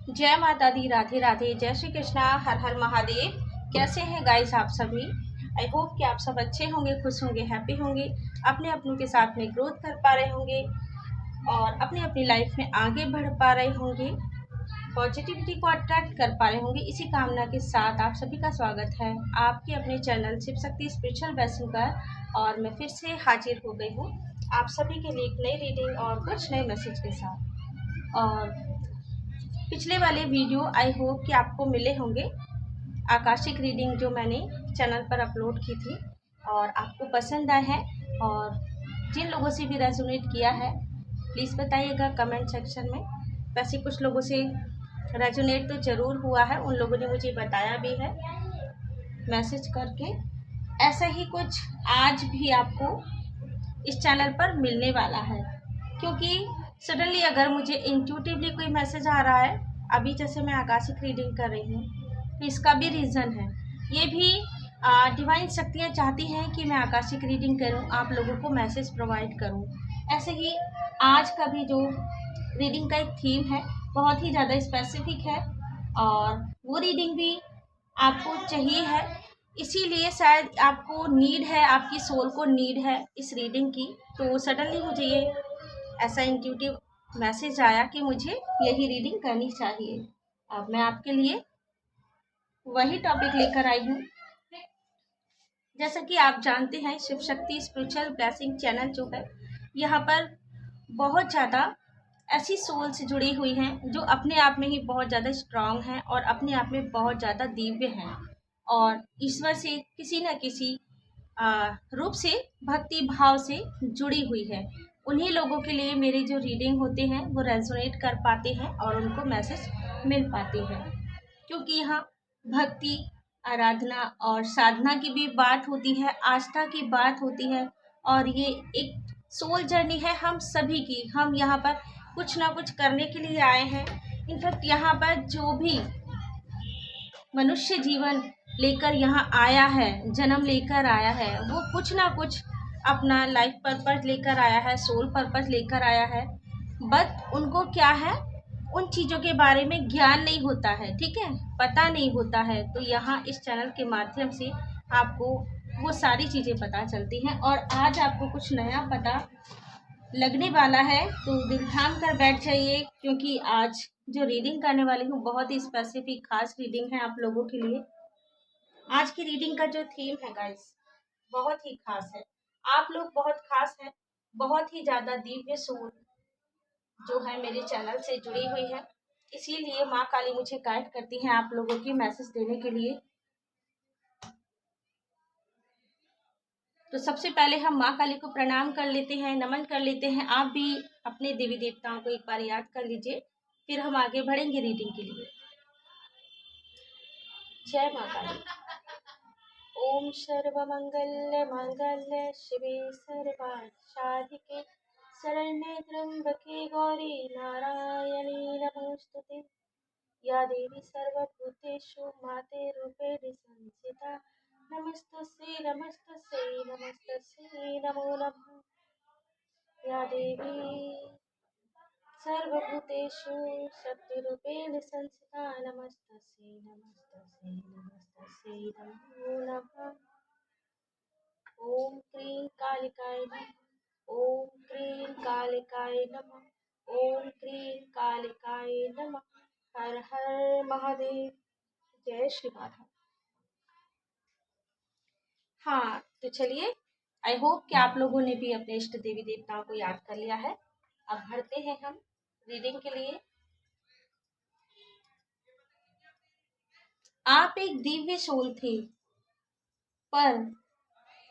जय माता दी, राधे राधे, जय श्री कृष्णा, हर हर महादेव। कैसे हैं गाइस आप सभी? आई होप कि आप सब अच्छे होंगे, खुश होंगे, हैप्पी होंगे, अपने अपनों के साथ में ग्रोथ कर पा रहे होंगे और अपनी अपनी लाइफ में आगे बढ़ पा रहे होंगे, पॉजिटिविटी को अट्रैक्ट कर पा रहे होंगे। इसी कामना के साथ आप सभी का स्वागत है आपके अपने channel Shiv Shakti spiritual blessing पर। और मैं फिर से हाजिर हो गई हूँ आप सभी के लिए एक नई रीडिंग और कुछ नए मैसेज के साथ। और पिछले वाले वीडियो आई होप कि आपको मिले होंगे, आकाशिक रीडिंग जो मैंने चैनल पर अपलोड की थी और आपको पसंद आए हैं। और जिन लोगों से भी रेजोनेट किया है प्लीज़ बताइएगा कमेंट सेक्शन में। वैसे कुछ लोगों से रेजोनेट तो ज़रूर हुआ है, उन लोगों ने मुझे बताया भी है मैसेज करके। ऐसा ही कुछ आज भी आपको इस चैनल पर मिलने वाला है, क्योंकि सडनली अगर मुझे इंट्यूटिवली कोई मैसेज आ रहा है, अभी जैसे मैं आकाशिक रीडिंग कर रही हूँ, तो इसका भी रीज़न है। ये भी डिवाइन शक्तियाँ चाहती हैं कि मैं आकाशिक रीडिंग करूँ, आप लोगों को मैसेज प्रोवाइड करूँ। ऐसे ही आज का भी जो रीडिंग का एक थीम है बहुत ही ज़्यादा स्पेसिफिक है और वो रीडिंग भी आपको चाहिए है, इसीलिए शायद आपको नीड है, आपकी सोल को नीड है इस रीडिंग की। तो सडनली मुझे ये ऐसा इंट्यूटिव मैसेज आया कि मुझे यही रीडिंग करनी चाहिए। अब मैं आपके लिए वही टॉपिक लेकर आई हूँ। जैसा कि आप जानते हैं Shiv Shakti spiritual blessing channel जो है, यहाँ पर बहुत ज़्यादा ऐसी सोल्स जुड़ी हुई हैं जो अपने आप में ही बहुत ज़्यादा स्ट्रांग हैं और अपने आप में बहुत ज़्यादा दिव्य हैं और ईश्वर से किसी न किसी रूप से, भक्ति भाव से जुड़ी हुई है। उन्हीं लोगों के लिए मेरे जो रीडिंग होते हैं वो रेजोनेट कर पाते हैं और उनको मैसेज मिल पाती है, क्योंकि यहाँ भक्ति, आराधना और साधना की भी बात होती है, आस्था की बात होती है। और ये एक सोल जर्नी है हम सभी की। हम यहाँ पर कुछ ना कुछ करने के लिए आए हैं। इनफैक्ट यहाँ पर जो भी मनुष्य जीवन लेकर यहाँ आया है, जन्म लेकर आया है, वो कुछ ना कुछ अपना लाइफ पर्पस लेकर आया है, सोल पर्पस लेकर आया है। बट उनको क्या है, उन चीज़ों के बारे में ज्ञान नहीं होता है, ठीक है, पता नहीं होता है। तो यहाँ इस चैनल के माध्यम से आपको वो सारी चीज़ें पता चलती हैं और आज आपको कुछ नया पता लगने वाला है। तो दिल थाम कर बैठ जाइए, क्योंकि आज जो रीडिंग करने वाली हूँ बहुत ही स्पेसिफिक खास रीडिंग है आप लोगों के लिए। आज की रीडिंग का जो थीम है गाइस बहुत ही खास है। आप लोग बहुत खास हैं, बहुत ही ज़्यादा दिव्य सोल जो है मेरे चैनल से जुड़ी हुई है, इसीलिए माँ काली मुझे गाइड करती हैं आप लोगों की मैसेज देने के लिए। तो सबसे पहले हम माँ काली को प्रणाम कर लेते हैं, नमन कर लेते हैं। आप भी अपने देवी देवताओं को एक बार याद कर लीजिए, फिर हम आगे बढ़ेंगे रीडिंग के लिए। जय माँ काली। ओम सर्वमंगल मांगल्य शिवे सर्वार्थसाधिके शरण्ये त्र्यंबके गौरी नारायणी नमोस्तुते। या देवी सर्वभूतेषु माते रूपेण संस्थिता नमस्तस्यै नमस्तस्यै नमस्तस्यै नमो नमः। या देवी सर्वभूतेषु शक्तिरूपेण संस्थिता नमस्तस्यै नमस्तस्यै नमस्तस्यै नमो नमः। ओम क्रीं कालिकाय नमः। ओम क्रीं कालिकाय नमः। ओम क्रीं कालिकाय नमः। हर हर महादेव। जय श्री राधा। हाँ तो चलिए, आई होप कि आप लोगों ने भी अपने इष्ट देवी देवताओं को याद कर लिया है। अब बढ़ते हैं हम रीडिंग के लिए। आप एक दिव्य सोल थे, पर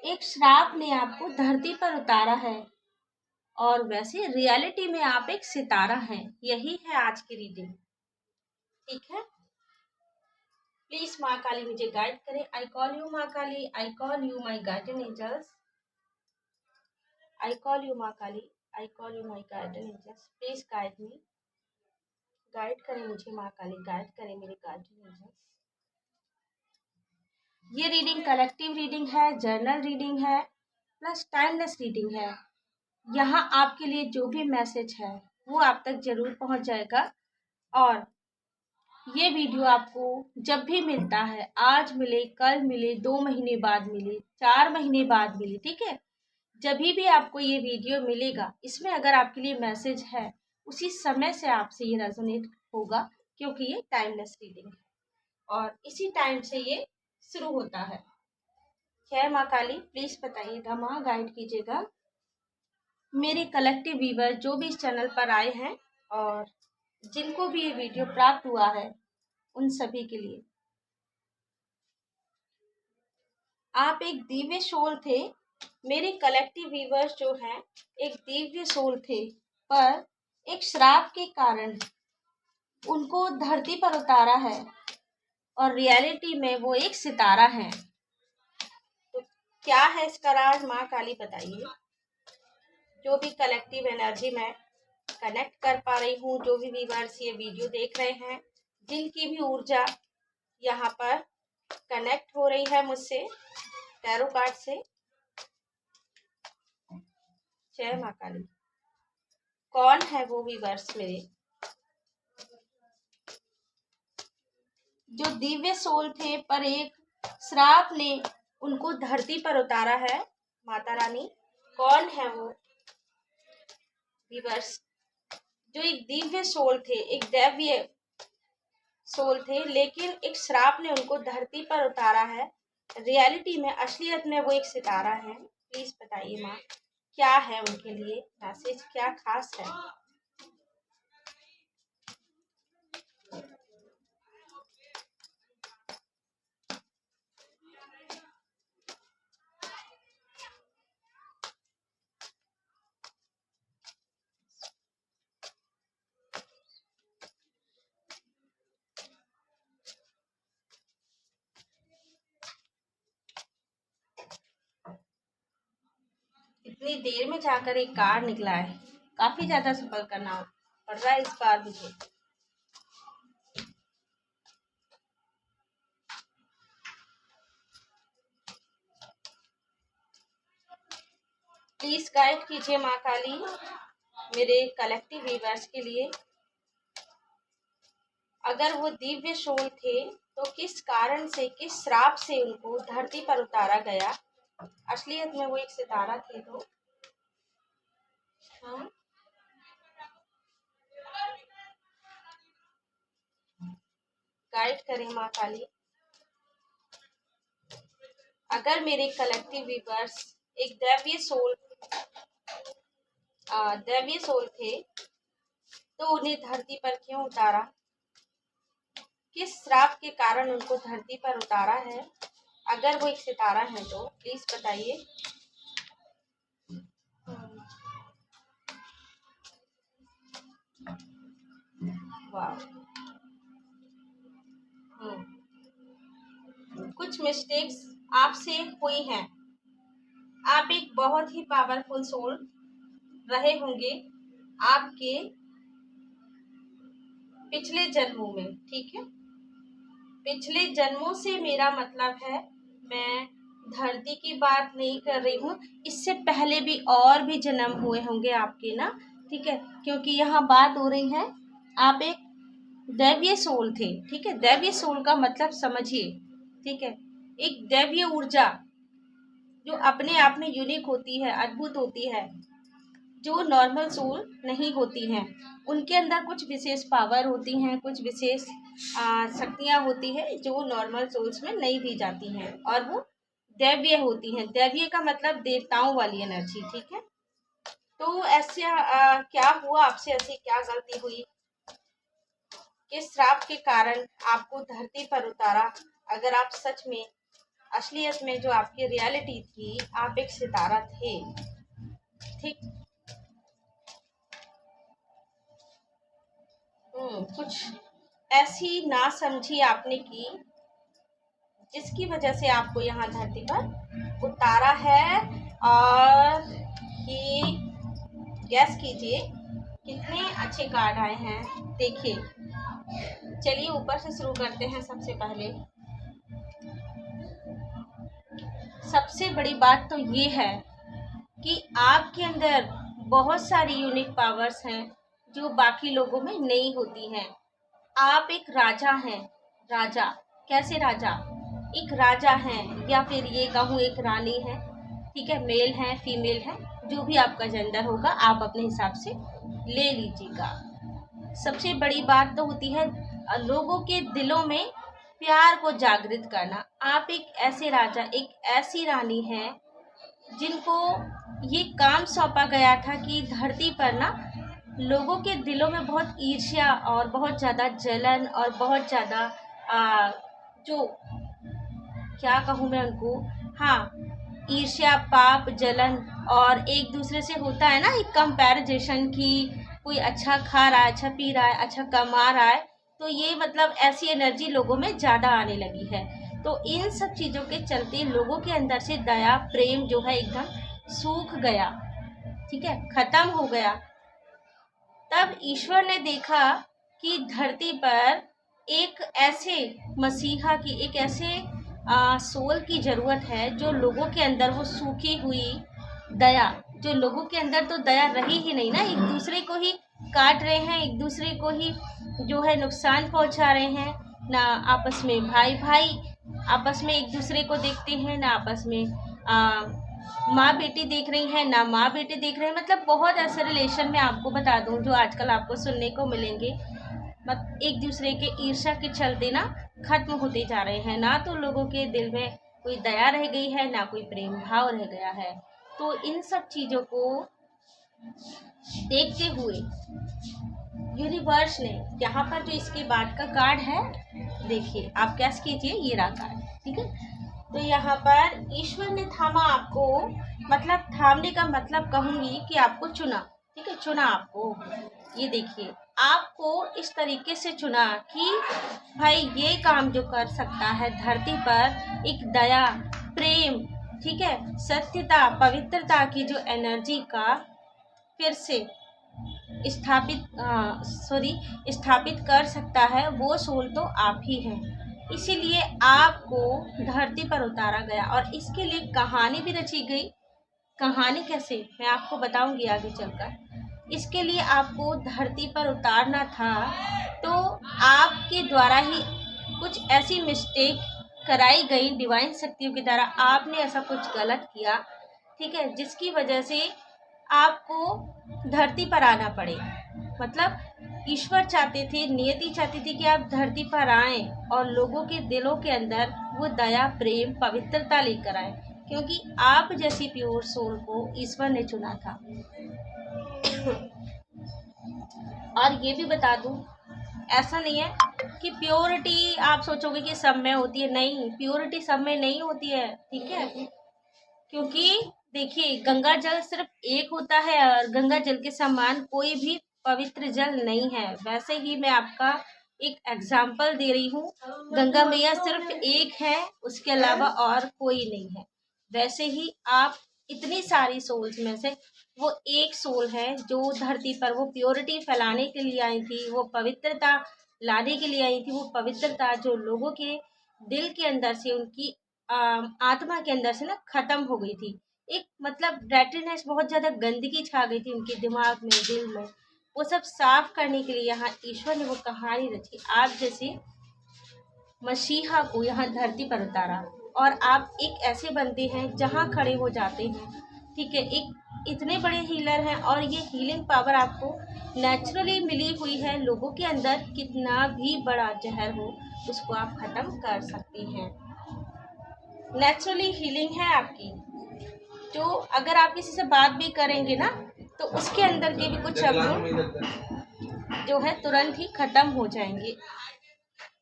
एक श्राप ने आपको धरती पर उतारा है और वैसे रियलिटी में आप एक सितारा हैं। यही है आज की रीडिंग, ठीक है। प्लीज माँ काली मुझे गाइड करें। आई कॉल यू माँ Kali, I call you my guardian angels, I call you माँ Kali, I call you my guardian angels. Please guide me, guide करें मुझे माँ काली, गाइड करें मेरे गार्डियन एंजल्स। ये रीडिंग कलेक्टिव रीडिंग है, जर्नल रीडिंग है, प्लस टाइमलेस रीडिंग है। यहाँ आपके लिए जो भी मैसेज है वो आप तक जरूर पहुँच जाएगा। और ये वीडियो आपको जब भी मिलता है, आज मिले, कल मिले, 2 महीने बाद मिले, 4 महीने बाद मिले, ठीक है, जब भी आपको ये वीडियो मिलेगा, इसमें अगर आपके लिए मैसेज है, उसी समय से आपसे ये रेजोनेट होगा, क्योंकि ये टाइमलेस रीडिंग है और इसी टाइम से ये शुरू होता है। जय माँ काली, प्लीज बताइएगा माँ, गाइड कीजिएगा मेरे कलेक्टिव व्यूवर जो भी इस चैनल पर आए हैं और जिनको भी ये वीडियो प्राप्त हुआ है, उन सभी के लिए। आप एक दिव्य सोल थे, मेरे कलेक्टिव व्यूवर्स जो हैं एक दिव्य सोल थे, पर एक श्राप के कारण उनको धरती पर उतारा है और रियलिटी में वो एक सितारा है। तो क्या है इसका राज, माँ काली बताइए। जो भी कलेक्टिव एनर्जी में कनेक्ट कर पा रही हूँ, जो भी व्यूअर्स ये वीडियो देख रहे हैं, जिनकी भी ऊर्जा यहाँ पर कनेक्ट हो रही है मुझसे टैरो कार्ड से, जय माँ काली। कौन है वो व्यूअर्स मेरे जो दिव्य सोल थे, पर एक श्राप ने उनको धरती पर उतारा है, माता रानी। कौन है वो व्यूअर्स जो एक दिव्य सोल थे, एक दैवीय सोल थे, लेकिन एक श्राप ने उनको धरती पर उतारा है, रियलिटी में, असलियत में वो एक सितारा है। प्लीज बताइए माँ, क्या है उनके लिए मैसेज, क्या खास है। इतनी देर में जाकर एक कार्ड निकला है, काफी ज्यादा सफर करना पड़ रहा है इस बार मुझे। प्लीज गाइड कीजिए माँ काली मेरे कलेक्टिव व्यूअर्स के लिए। अगर वो दिव्य सोल थे तो किस कारण से, किस श्राप से उनको धरती पर उतारा गया, असलियत में वो एक सितारा थे तो। हाँ, गाइड करें माँ काली। अगर मेरे कलेक्टिव व्यूअर्स एक दैवीय सोल थे तो उन्हें धरती पर क्यों उतारा, किस श्राप के कारण उनको धरती पर उतारा है, अगर वो एक सितारा है तो प्लीज बताइए। वाह, कुछ मिस्टेक्स आपसे हुई हैं। आप एक बहुत ही पावरफुल सोल रहे होंगे आपके पिछले जन्मों में, ठीक है। पिछले जन्मों से मेरा मतलब है, मैं धरती की बात नहीं कर रही हूँ, इससे पहले भी और भी जन्म हुए होंगे आपके ना, ठीक है, क्योंकि यहाँ बात हो रही है आप एक दैवीय सोल थे, ठीक है। दैवीय सोल का मतलब समझिए, ठीक है, एक दैवीय ऊर्जा जो अपने आप में यूनिक होती है, अद्भुत होती है, जो नॉर्मल सोल नहीं होती हैं। उनके अंदर कुछ विशेष पावर होती हैं, कुछ विशेष शक्तियाँ होती हैं जो नॉर्मल सोल्स में नहीं दी जाती हैं, और वो दैवीय होती हैं। दैवीय का मतलब देवताओं वाली एनर्जी, ठीक है। तो ऐसे क्या हुआ आपसे, ऐसी क्या गलती हुई, किस श्राप के कारण आपको धरती पर उतारा। अगर आप सच में, असलियत में जो आपकी रियलिटी थी, आप एक सितारा थे, ठीक। कुछ ऐसी नासमझी आपने की जिसकी वजह से आपको यहाँ धरती पर उतारा है। और ये गैस कीजिए कितने अच्छे कार्ड आए हैं, देखिए। चलिए ऊपर से शुरू करते हैं। सबसे पहले सबसे बड़ी बात तो ये है कि आपके अंदर बहुत सारी यूनिक पावर्स हैं जो बाकी लोगों में नहीं होती हैं। आप एक राजा हैं। राजा, कैसे राजा? एक राजा हैं, या फिर ये कहूँ एक रानी है, ठीक है, मेल है फीमेल है, जो भी आपका जेंडर होगा आप अपने हिसाब से ले लीजिएगा। सबसे बड़ी बात तो होती है लोगों के दिलों में प्यार को जागृत करना। आप एक ऐसे राजा, एक ऐसी रानी हैं जिनको ये काम सौंपा गया था कि धरती पर ना लोगों के दिलों में बहुत ईर्ष्या और बहुत ज़्यादा जलन और बहुत ज़्यादा जो क्या कहूँ मैं उनको, हाँ, ईर्ष्या, पाप, जलन, और एक दूसरे से होता है ना एक कंपैरिजन की कोई अच्छा खा रहा है, अच्छा पी रहा है, अच्छा कमा रहा है, तो ये मतलब ऐसी एनर्जी लोगों में ज़्यादा आने लगी है। तो इन सब चीज़ों के चलते लोगों के अंदर से दया प्रेम जो है एकदम सूख गया, ठीक है, खत्म हो गया। तब ईश्वर ने देखा कि धरती पर एक ऐसे मसीहा की, एक ऐसे सोल की ज़रूरत है जो लोगों के अंदर वो सूखी हुई दया, जो लोगों के अंदर तो दया रही ही नहीं ना, एक दूसरे को ही काट रहे हैं, एक दूसरे को ही जो है नुकसान पहुंचा रहे हैं, ना आपस में भाई भाई आपस में एक दूसरे को देखते हैं, ना आपस में माँ बेटी देख रही हैं, ना माँ बेटे देख रहे हैं। मतलब बहुत ऐसे रिलेशन में आपको बता दूं जो आजकल आपको सुनने को मिलेंगे, एक दूसरे के ईर्ष्या के चलते ना खत्म होते जा रहे हैं। ना तो लोगों के दिल में कोई दया रह गई है, ना कोई प्रेम भाव रह गया है। तो इन सब चीज़ों को देखते हुए यूनिवर्स ने यहाँ पर जो इसके बाद का कार्ड है, देखिए आप कैस कीजिए, ये रहा कार्ड, ठीक है। तो यहाँ पर ईश्वर ने थामा आपको, मतलब थामने का मतलब कहूँगी कि आपको चुना, ठीक है, चुना आपको। ये देखिए आपको इस तरीके से चुना कि भाई ये काम जो कर सकता है धरती पर, एक दया प्रेम, ठीक है, सत्यता पवित्रता की जो एनर्जी का फिर से स्थापित कर सकता है, वो सोल तो आप ही हैं। इसीलिए आपको धरती पर उतारा गया और इसके लिए कहानी भी रची गई। कहानी कैसे, मैं आपको बताऊंगी आगे चलकर। इसके लिए आपको धरती पर उतारना था, तो आपके द्वारा ही कुछ ऐसी मिस्टेक कराई गई डिवाइन शक्तियों के द्वारा, आपने ऐसा कुछ गलत किया, ठीक है, जिसकी वजह से आपको धरती पर आना पड़े। मतलब ईश्वर चाहते थे, नियति चाहती थी कि आप धरती पर आएं और लोगों के दिलों के अंदर वो दया प्रेम पवित्रता लेकर आए, क्योंकि आप जैसी प्योर सोल को ईश्वर ने चुना था। और ये भी बता दूं, ऐसा नहीं है कि प्योरिटी आप सोचोगे कि सब में होती है, नहीं, प्योरिटी सब में नहीं होती है, ठीक है। क्योंकि देखिए गंगा जल सिर्फ एक होता है और गंगा जल के समान कोई भी पवित्र जल नहीं है। वैसे ही मैं आपका एक एग्जाम्पल दे रही हूँ, गंगा मैया सिर्फ एक है, उसके अलावा और कोई नहीं है। वैसे ही आप इतनी सारी सोल्स में से वो एक सोल है जो धरती पर वो प्योरिटी फैलाने के लिए आई थी, वो पवित्रता लाने के लिए आई थी, वो पवित्रता जो लोगों के दिल के अंदर से, उनकी आत्मा के अंदर से ना खत्म हो गई थी। एक मतलब डर्टीनेस, बहुत ज्यादा गंदगी छा गई थी उनके दिमाग में, दिल में, वो सब साफ करने के लिए यहाँ ईश्वर ने वो कहानी रची। आप जैसे मसीहा को यहाँ धरती पर उतारा और आप एक ऐसे बनते हैं जहाँ खड़े हो जाते हैं, ठीक है, एक इतने बड़े हीलर हैं और ये हीलिंग पावर आपको नेचुरली मिली हुई है। लोगों के अंदर कितना भी बड़ा जहर हो उसको आप खत्म कर सकती हैं। नेचुरली हीलिंग है आपकी, जो अगर आप किसी से बात भी करेंगे ना तो उसके अंदर के भी कुछ अवगुण जो है तुरंत ही खत्म हो जाएंगे।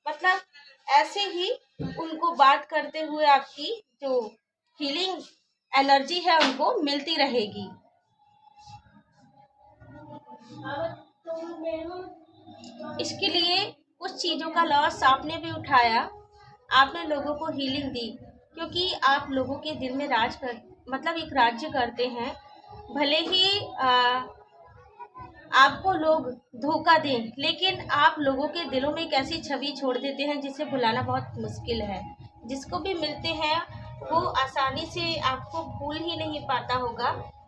मतलब ऐसे ही उनको बात करते हुए आपकी जो हीलिंग एनर्जी है उनको मिलती रहेगी। इसके लिए कुछ चीज़ों का लॉस आपने भी उठाया, आपने लोगों को हीलिंग दी, क्योंकि आप लोगों के दिल में राज कर, मतलब एक राज्य करते हैं। भले ही आपको लोग धोखा दें, लेकिन आप लोगों के दिलों में एक ऐसी छवि छोड़ देते हैं जिसे भुलाना बहुत मुश्किल है। जिसको भी मिलते हैं वो आसानी से आपको भूल ही नहीं पाता होगा।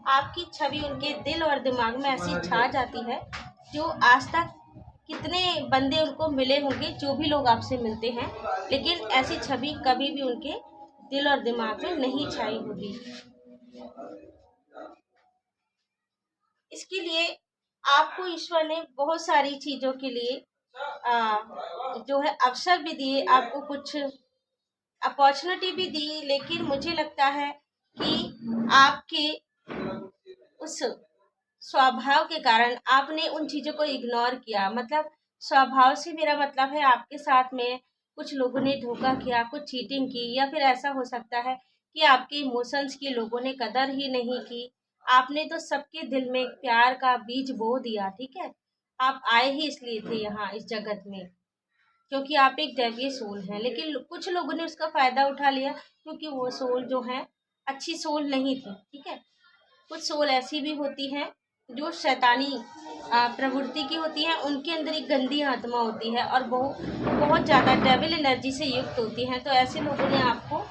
आपकी छवि उनके दिल और दिमाग में ऐसी छा जाती है जो आज तक कितने बंदे उनको मिले होंगे, जो भी लोग आपसे मिलते हैं, लेकिन ऐसी छवि कभी भी उनके दिल और दिमाग में नहीं छाई होगी। इसके लिए आपको ईश्वर ने बहुत सारी चीजों के लिए जो है अवसर भी दिए, आपको कुछ अपॉर्चुनिटी भी दी, लेकिन मुझे लगता है कि आपके उस स्वभाव के कारण आपने उन चीजों को इग्नोर किया। मतलब स्वभाव से मेरा मतलब है आपके साथ में कुछ लोगों ने धोखा किया, कुछ चीटिंग की, या फिर ऐसा हो सकता है कि आपके इमोशंस की लोगों ने कदर ही नहीं की। आपने तो सबके दिल में प्यार का बीज बो दिया, ठीक है। आप आए ही इसलिए थे यहाँ इस जगत में, क्योंकि आप एक दैवीय सोल हैं, लेकिन कुछ लोगों ने उसका फायदा उठा लिया, क्योंकि वो सोल जो है अच्छी सोल नहीं थी, ठीक है। कुछ सोल ऐसी भी होती हैं जो शैतानी प्रवृत्ति की होती है, उनके अंदर एक गंदी आत्मा होती है और बहुत बहुत ज़्यादा डेविल एनर्जी से युक्त होती हैं। तो ऐसे लोगों ने आपको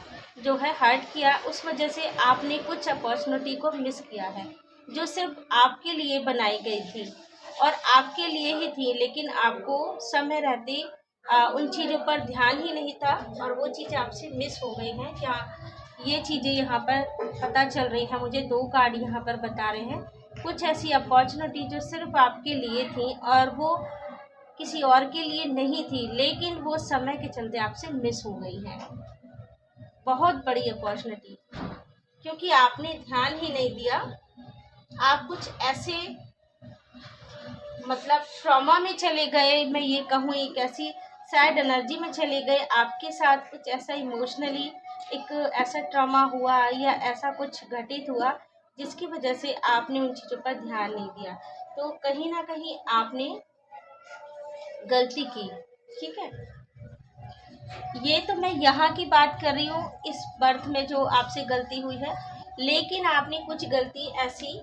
जो है हर्ट किया, उस वजह से आपने कुछ अपॉर्चुनिटी को मिस किया है, जो सिर्फ आपके लिए बनाई गई थी और आपके लिए ही थी, लेकिन आपको समय रहते उन चीज़ों पर ध्यान ही नहीं था और वो चीज़ें आपसे मिस हो गई हैं। क्या ये चीज़ें यहाँ पर पता चल रही हैं मुझे, 2 कार्ड यहाँ पर बता रहे हैं। कुछ ऐसी अपॉर्चुनिटी जो सिर्फ आपके लिए थी और वो किसी और के लिए नहीं थी, लेकिन वो समय के चलते आपसे मिस हो गई है। बहुत बड़ी अपॉर्चुनिटी, क्योंकि आपने ध्यान ही नहीं दिया। आप कुछ ऐसे मतलब ट्रॉमा में चले गए, मैं ये कहूँ एक ऐसी सैड एनर्जी में चले गए, आपके साथ कुछ ऐसा इमोशनली एक ऐसा ट्रॉमा हुआ या ऐसा कुछ घटित हुआ जिसकी वजह से आपने उन चीज़ों पर ध्यान नहीं दिया। तो कहीं ना कहीं आपने गलती की, ठीक है। ये तो मैं यहाँ की बात कर रही हूँ, इस बर्थ में जो आपसे गलती हुई है, लेकिन आपने कुछ गलती ऐसी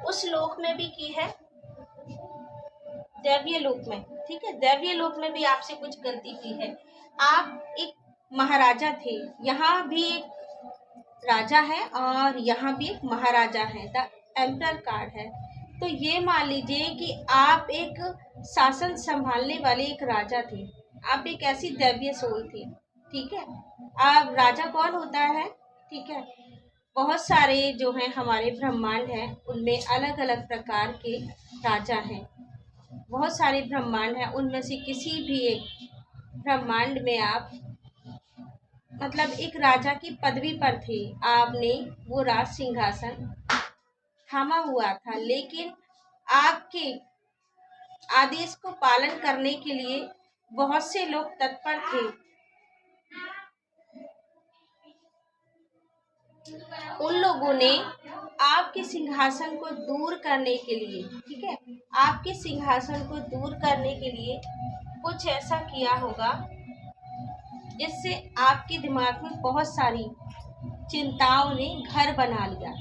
उस लोक में भी की है, दैवीय लोक में, ठीक है। दैवीय लोक में भी आपसे कुछ गलती की है। आप एक महाराजा थे, यहाँ भी एक राजा है और यहाँ भी एक महाराजा है, द एम्परर कार्ड है। तो ये मान लीजिए कि आप एक शासन संभालने वाले एक राजा थे, आप एक ऐसी दैवीय सोल थी, ठीक है। अब राजा कौन होता है, ठीक है। बहुत सारे जो हैं हमारे ब्रह्मांड हैं, उनमें अलग अलग प्रकार के राजा हैं, बहुत सारे ब्रह्मांड हैं, उनमें से किसी भी एक ब्रह्मांड में आप मतलब एक राजा की पदवी पर थे, आपने वो राज सिंहासन थामा हुआ था, लेकिन आपके आदेश को पालन करने के लिए बहुत से लोग तत्पर थे। उन लोगों ने आपके सिंहासन को दूर करने के लिए, ठीक है, आपके सिंहासन को दूर करने के लिए कुछ ऐसा किया होगा जिससे आपके दिमाग में बहुत सारी चिंताओं ने घर बना लिया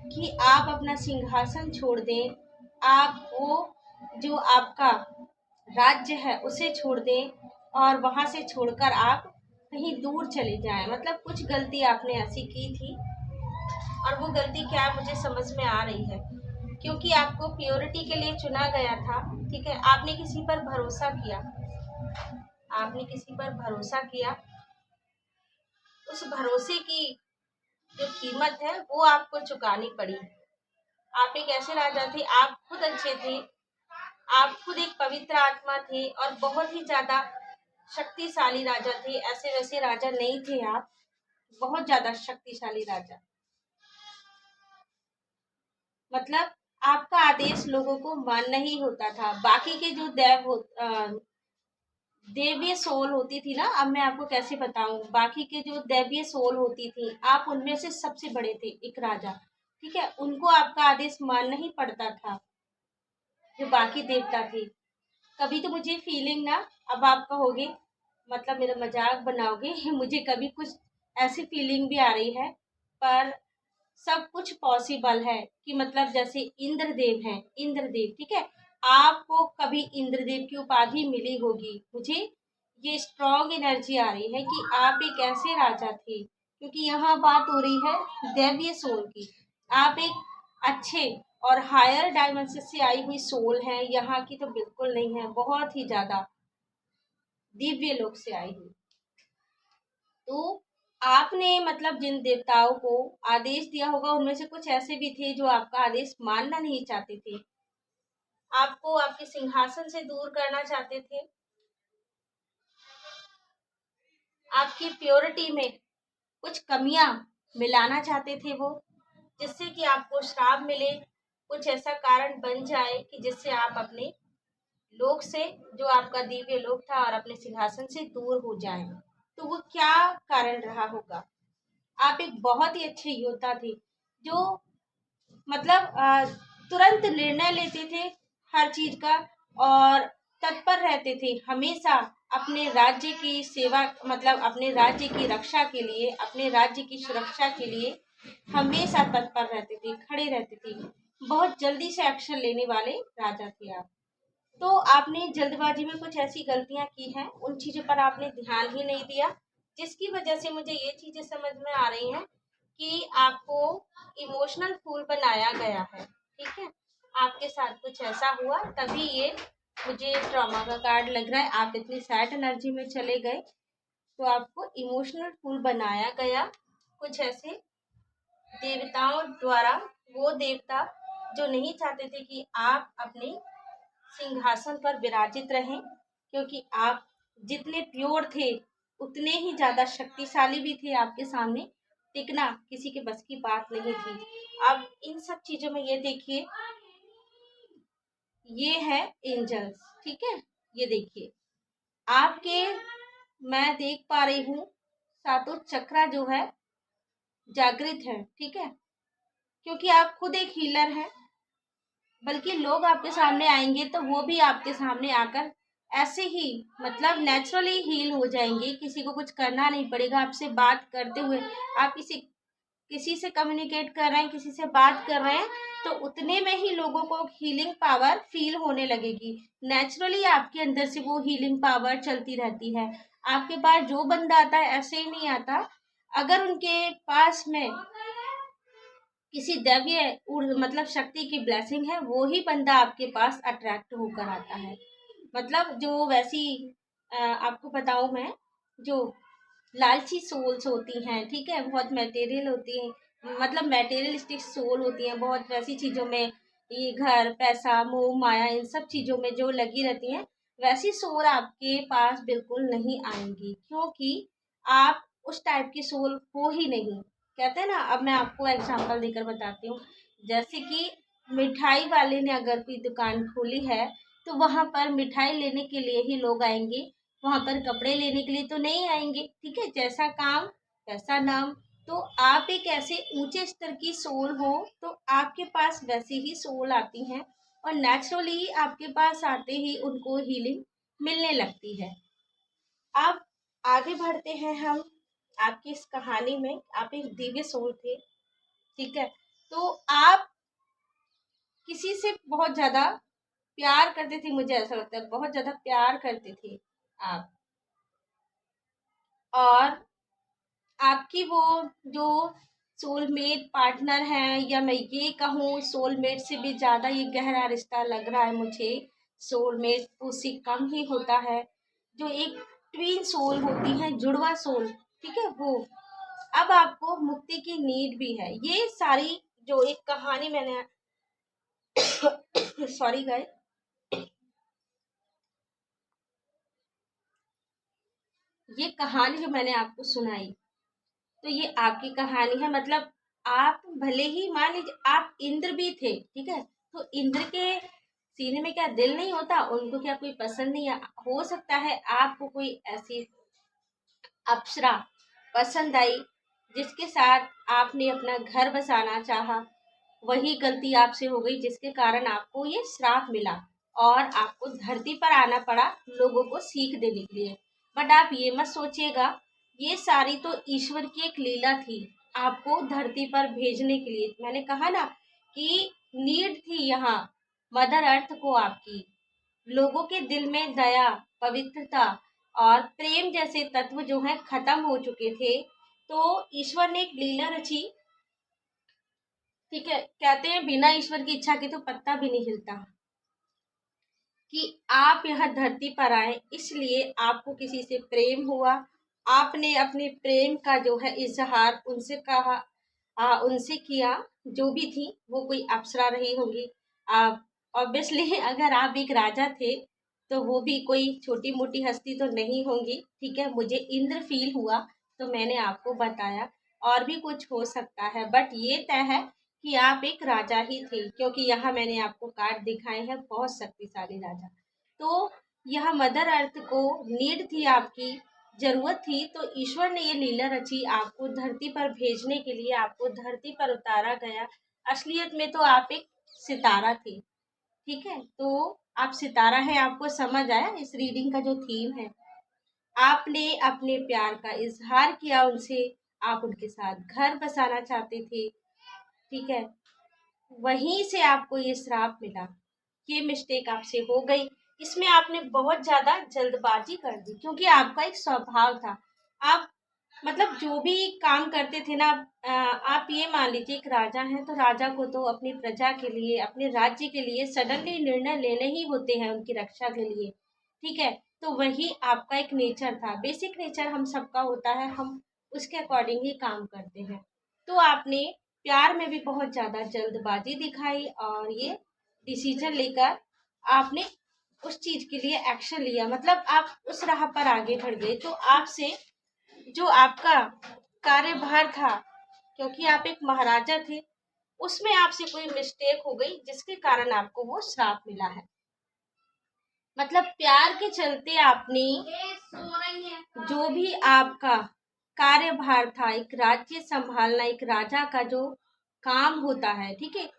कि आप अपना सिंहासन छोड़ दें, आप वो जो आपका राज्य है उसे छोड़ दें और वहां से छोड़कर आप कहीं दूर चले जाएं। मतलब कुछ गलती आपने ऐसी की थी और वो गलती क्या है मुझे समझ में आ रही है, क्योंकि आपको प्योरिटी के लिए चुना गया था, ठीक है। आपने किसी पर भरोसा किया, आपने किसी पर भरोसा किया, उस भरोसे की जो कीमत है वो आपको चुकानी पड़ी। आप एक ऐसे राजा थे, आप खुद अच्छे थे, आप खुद एक पवित्र आत्मा थे और बहुत ही ज्यादा शक्तिशाली राजा थे। ऐसे वैसे राजा नहीं थे आप, बहुत ज्यादा शक्तिशाली राजा। मतलब आपका आदेश लोगों को मानना ही होता था। बाकी के जो देवीय सोल होती थी ना, अब मैं आपको कैसे बताऊं, बाकी के जो देवीय सोल होती थी, आप उनमें से सबसे बड़े थे, एक राजा, ठीक है। उनको आपका आदेश मानना ही पड़ता था, जो बाकी देवता थे। कभी तो मुझे फीलिंग ना, अब आप कहोगे मतलब मेरा मजाक बनाओगे मुझे कभी कुछ ऐसी फीलिंग भी आ रही है, पर सब कुछ पॉसिबल है कि मतलब जैसे इंद्रदेव हैं, इंद्रदेव, ठीक है। आपको कभी इंद्रदेव की उपाधि मिली होगी, मुझे ये स्ट्रॉन्ग एनर्जी आ रही है कि आप एक ऐसे राजा थे, क्योंकि यहाँ बात हो रही है दैवीय सोल की। आप एक अच्छे और हायर डायमेंशन से आई हुई सोल है, यहाँ की तो बिल्कुल नहीं है, बहुत ही ज्यादा दिव्य लोक से आई हुई। तो आपने मतलब जिन देवताओं को आदेश दिया होगा उनमें से कुछ ऐसे भी थे जो आपका आदेश मानना नहीं चाहते थे, आपको आपके सिंहासन से दूर करना चाहते थे, आपकी प्योरिटी में कुछ कमियां मिलाना चाहते थे वो, जिससे कि आपको श्राप मिले, कुछ ऐसा कारण बन जाए कि जिससे आप अपने लोक से, जो आपका दिव्य लोक था, और अपने सिंहासन से दूर हो जाएं। तो वो क्या कारण रहा होगा? आप एक बहुत ही अच्छे योद्धा थे जो मतलब तुरंत निर्णय लेते थे हर चीज का, और तत्पर रहते थे हमेशा अपने राज्य की सेवा, मतलब अपने राज्य की रक्षा के लिए, अपने राज्य की सुरक्षा के लिए हमेशा तत्पर रहते थे, खड़े रहते थे। बहुत जल्दी से एक्शन लेने वाले राजा थे आप। तो आपने जल्दबाजी में कुछ ऐसी गलतियां की हैं, उन चीजों पर आपने ध्यान ही नहीं दिया, जिसकी वजह से मुझे ये चीजें समझ में आ रही हैं कि आपको इमोशनल फूल बनाया गया है। ठीक है, आपके साथ कुछ ऐसा हुआ, तभी ये मुझे ट्रॉमा का कार्ड लग रहा है। आप इतनी सैड एनर्जी में चले गए, तो आपको इमोशनल फूल बनाया गया कुछ ऐसे देवताओं द्वारा। वो देवता जो नहीं चाहते थे कि आप अपने सिंहासन पर विराजित रहें, क्योंकि आप जितने प्योर थे उतने ही ज्यादा शक्तिशाली भी थे, आपके सामने टिकना किसी के बस की बात नहीं थी। अब इन सब चीजों में ये देखिए, ये है एंजल्स। ठीक है, ये देखिए आपके, मैं देख पा रही हूँ सातों चक्रा जो है जागृत है। ठीक है, क्योंकि आप खुद एक हीलर हैं, बल्कि लोग आपके सामने आएंगे तो वो भी आपके सामने आकर ऐसे ही मतलब नेचुरली हील हो जाएंगे, किसी को कुछ करना नहीं पड़ेगा। आपसे बात करते हुए आप किसी किसी से कम्युनिकेट कर रहे हैं, किसी से बात कर रहे हैं, तो उतने में ही लोगों को हीलिंग पावर फील होने लगेगी। नेचुरली आपके अंदर से वो हीलिंग पावर चलती रहती है। आपके पास जो बंदा आता है ऐसे ही नहीं आता, अगर उनके पास में किसी दैवीय मतलब शक्ति की ब्लेसिंग है, वो ही बंदा आपके पास अट्रैक्ट होकर आता है। मतलब जो वैसी आपको बताऊं मैं, जो लालची सोल्स होती हैं, ठीक है, बहुत मटेरियल होती हैं, मतलब मटेरियलिस्टिक सोल होती हैं, बहुत वैसी चीजों में, ये घर पैसा मोह माया इन सब चीजों में जो लगी रहती हैं, वैसी सोल आपके पास बिल्कुल नहीं आएंगी, क्योंकि आप उस टाइप की सोल हो ही नहीं। कहते हैं ना, अब मैं आपको एग्जांपल देकर बताती हूँ। जैसे कि मिठाई वाले ने अगर कोई दुकान खोली है, तो वहां पर मिठाई लेने के लिए ही लोग आएंगे, वहां पर कपड़े लेने के लिए तो नहीं आएंगे। ठीक है, जैसा काम वैसा नाम। तो आप एक ऐसे ऊंचे स्तर की सोल हो, तो आपके पास वैसे ही सोल आती हैं, और नेचुरली आपके पास आते ही उनको हीलिंग मिलने लगती है। अब आगे बढ़ते हैं हम आपकी इस कहानी में। आप एक दिव्य सोल थे, ठीक है, तो आप किसी से बहुत ज्यादा प्यार करते थे, मुझे ऐसा लगता है बहुत ज्यादा प्यार करते थे आप। और आपकी वो जो सोलमेट पार्टनर है, या मैं ये कहूँ सोलमेट से भी ज्यादा ये गहरा रिश्ता लग रहा है मुझे, सोलमेट उससे कम ही होता है, जो एक ट्विन सोल होती है, जुड़वा सोल, ठीक है वो। अब आपको मुक्ति की नीड भी है। ये सारी जो एक कहानी मैंने सॉरी गाइस, ये कहानी जो मैंने आपको सुनाई, तो ये आपकी कहानी है। मतलब आप भले ही मान लीजिए आप इंद्र भी थे, ठीक है, तो इंद्र के सीने में क्या दिल नहीं होता? उनको क्या कोई पसंद नहीं है? हो सकता है आपको कोई ऐसी अप्सरा पसंद आई जिसके साथ आपने अपना घर बसाना चाहा, वही गलती आपसे हो गई जिसके कारण आपको ये श्राप मिला, और आपको धरती पर आना पड़ा लोगों को सीख देने के लिए। बट आप ये मत सोचिएगा, ये सारी तो ईश्वर की एक लीला थी आपको धरती पर भेजने के लिए। मैंने कहा ना कि नीड थी यहाँ मदर अर्थ को आपकी। लोगों के दिल में दया, पवित्रता और प्रेम जैसे तत्व जो हैं खत्म हो चुके थे, तो ईश्वर ने एक लीला रची ठीक है, कहते हैं बिना ईश्वर की इच्छा के तो पत्ता भी नहीं हिलता। कि आप यहाँ धरती पर आए, इसलिए आपको किसी से प्रेम हुआ, आपने अपने प्रेम का जो है इजहार उनसे कहा, उनसे किया। जो भी थी वो कोई अप्सरा रही होंगी। आप ऑब्वियसली अगर आप एक राजा थे तो वो भी कोई छोटी मोटी हस्ती तो नहीं होंगी। ठीक है, मुझे इंद्र फील हुआ तो मैंने आपको बताया। और भी कुछ हो सकता है, बट ये तय है कि आप एक राजा ही थे, क्योंकि यहाँ मैंने आपको कार्ड दिखाए हैं बहुत शक्तिशाली राजा। तो यह मदर अर्थ को नीड थी, आपकी जरूरत थी, तो ईश्वर ने ये लीला रची, आपको धरती पर भेजने के लिए आपको धरती पर उतारा गया। असलियत में तो आप एक सितारा थे। ठीक है, तो आप सितारा है, आपको समझ आया इस रीडिंग का जो थीम है। आपने अपने प्यार का इजहार किया उनसे, आप उनके साथ घर बसाना चाहते थे। ठीक है, वहीं से आपको ये श्राप मिला। ये मिस्टेक आपसे हो गई, इसमें आपने बहुत ज्यादा जल्दबाजी कर दी, क्योंकि आपका एक स्वभाव था। आप मतलब जो भी काम करते थे ना, आप ये मान लीजिए एक राजा हैं तो राजा को तो अपनी प्रजा के लिए, अपने राज्य के लिए सडनली निर्णय लेने ही होते हैं उनकी रक्षा के लिए। ठीक है, तो वही आपका एक नेचर था, बेसिक नेचर हम सबका होता है, हम उसके अकॉर्डिंग ही काम करते हैं। तो आपने प्यार में भी बहुत ज्यादा जल्दबाजी दिखाई और ये डिसीजन लेकर आपने उस चीज के लिए एक्शन लिया, मतलब आप उस राह पर आगे बढ़ गए। तो आपसे जो आपका कार्यभार था, क्योंकि आप एक महाराजा थे, उसमें आपसे कोई मिस्टेक हो गई जिसके कारण आपको वो श्राप मिला है। मतलब प्यार के चलते आपने जो भी आपका कार्यभार था, एक राज्य संभालना, एक राजा का जो काम होता है, ठीक है,